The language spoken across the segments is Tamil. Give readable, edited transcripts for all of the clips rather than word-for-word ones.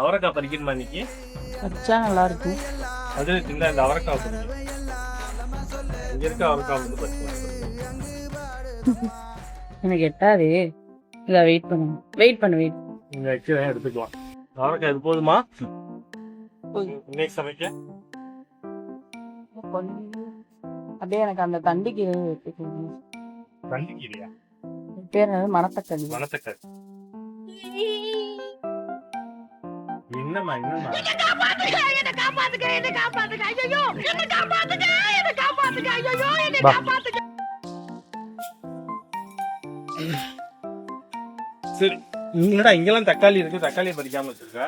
அவரைக்காய் பறிக்கணுமா இன்னைக்கு? வச்சா நல்லா இருக்கும். அது இந்த அவரைக்காய் பறிக்கணும். இங்க இருக்க அவரைக்காய் வந்து பறிக்கலாம். எனக்கு எட்டாது. இல்ல வெயிட் பண்ணு. நீங்க வைக்கிறேன் எடுத்துக்கலாம். அவரைக்காய் இது போதுமா? இன்னைக்கு சமைக்க அப்படியே எனக்கு அந்த தண்டிக்கீரை எடுத்துக்கணும். தண்டிக்கீரையா? பேர் என்னது? மணத்தக்காளி. என்னம்மா சரி, என்னடா இங்கெல்லாம் தக்காளி இருக்கு, தக்காளியை பறிக்காம வச்சிருக்க?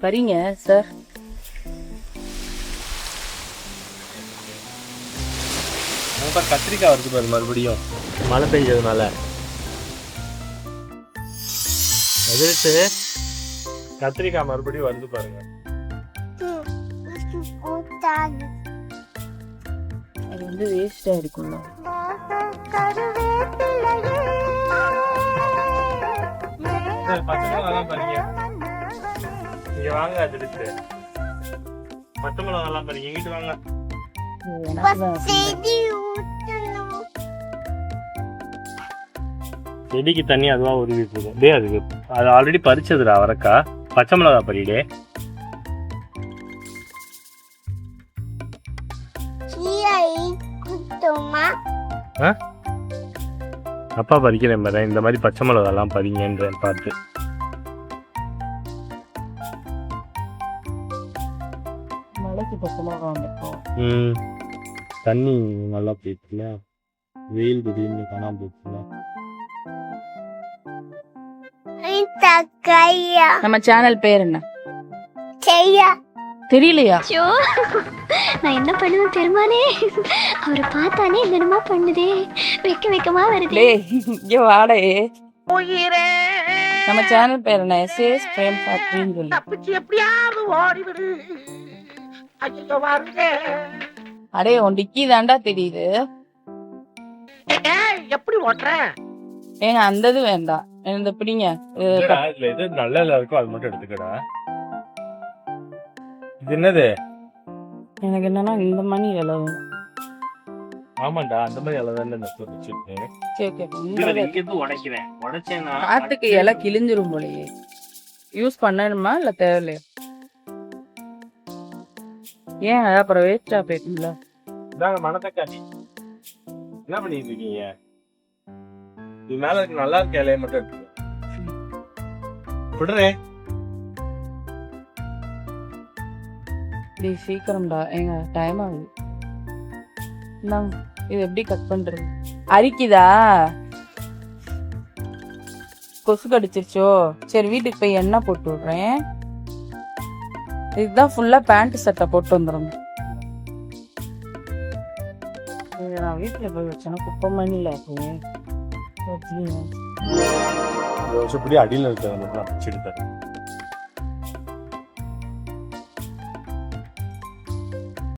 பறிங்க சார். கத்திரிக்காய் வருது பாரு, மறுபடியும் மழை பெஞ்சதுனால எதிர்த்து கத்திரிக்காய் மறுபடியும் வருது பாருங்க. அது வந்து வேஸ்டா இருக்கும்ல. பச்சை மிளகாலாம் பாருங்க, இங்க வாங்க. அது இருக்கு பச்சை மிளகாலாம் பாருங்க, எங்கிட்டு வாங்க. செடிக்கு தண்ணி அதுவா உருவி போகும். டே அது ஆல்ரெடி பறிச்சதுடா அவரைக்கா. பச்சை மிளகா பறிடே. அப்பா பறிக்கிறேன் பாரு, இந்த மாதிரி பச்சை மிளகாலாம் பறிங்கன்றேன் பார்த்து. மழைக்கு பச்சை மிளகா வந்துட்டோம். தண்ணி நல்லா போயிடுச்சுல, வெயில் திடீர்னு காணாம போச்சுல. நம்ம சேனல் பேர் என்ன? தெரியலையா? நான் என்ன பண்ணுவேன் பெருமானே, அவரை பார்த்தானே என்னமா பண்ணுதே, வெக்கமா வருதே. இங்க வாடே. நம்ம சேனல் பேர் என்ன? எஸ்ஏஎஸ் பிரேம் ஃபேக்டரின்னு சொல்லி. அடே உன் டிக்கி தாண்டா தெரியுது. எப்படி ஓட்டுற? ஏங்க அந்த இது வேண்டாம், இந்த பிடிங்க. இதுல எது நல்ல இருக்கோ அது மட்டும் எடுத்துக்கடா. இது என்னது? எனக்கு என்னன்னா இந்த மணி இலை. ஆமாண்டா, அந்த மாதிரி இலை தான் வச்சிருக்கேன். காத்துக்கு இலை கிழிஞ்சிரும் போலயே. யூஸ் பண்ணணுமா இல்ல தேவையில்லையா? ஏன் அப்புறம் வேஸ்டா போயிட்டீங்களா? இதாங்க மணத்தக்காளி. என்ன பண்ணிட்டு இருக்கீங்க? இது மேல இருக்கு, நல்லா இருக்க இலையை மட்டும் எடுத்து விடுறேன். சீக்கிரம்டா, எங்க டைம் ஆகுது. இது எப்படி கட் பண்றது? அரிக்குதா? கொசு கடிச்சிருச்சோ? சரி, வீட்டுக்கு போய் எண்ணெய் போட்டு விடுறேன். இதுதான் ஃபுல்லா பேண்ட் சட்டை போட்டு வந்துடும். நான் வீட்டுல போய் வச்சேன்னா குப்பை மணில அடியில் இருக்கிறத மட்டும் நான் பிடிச்சி எடுத்தேன்.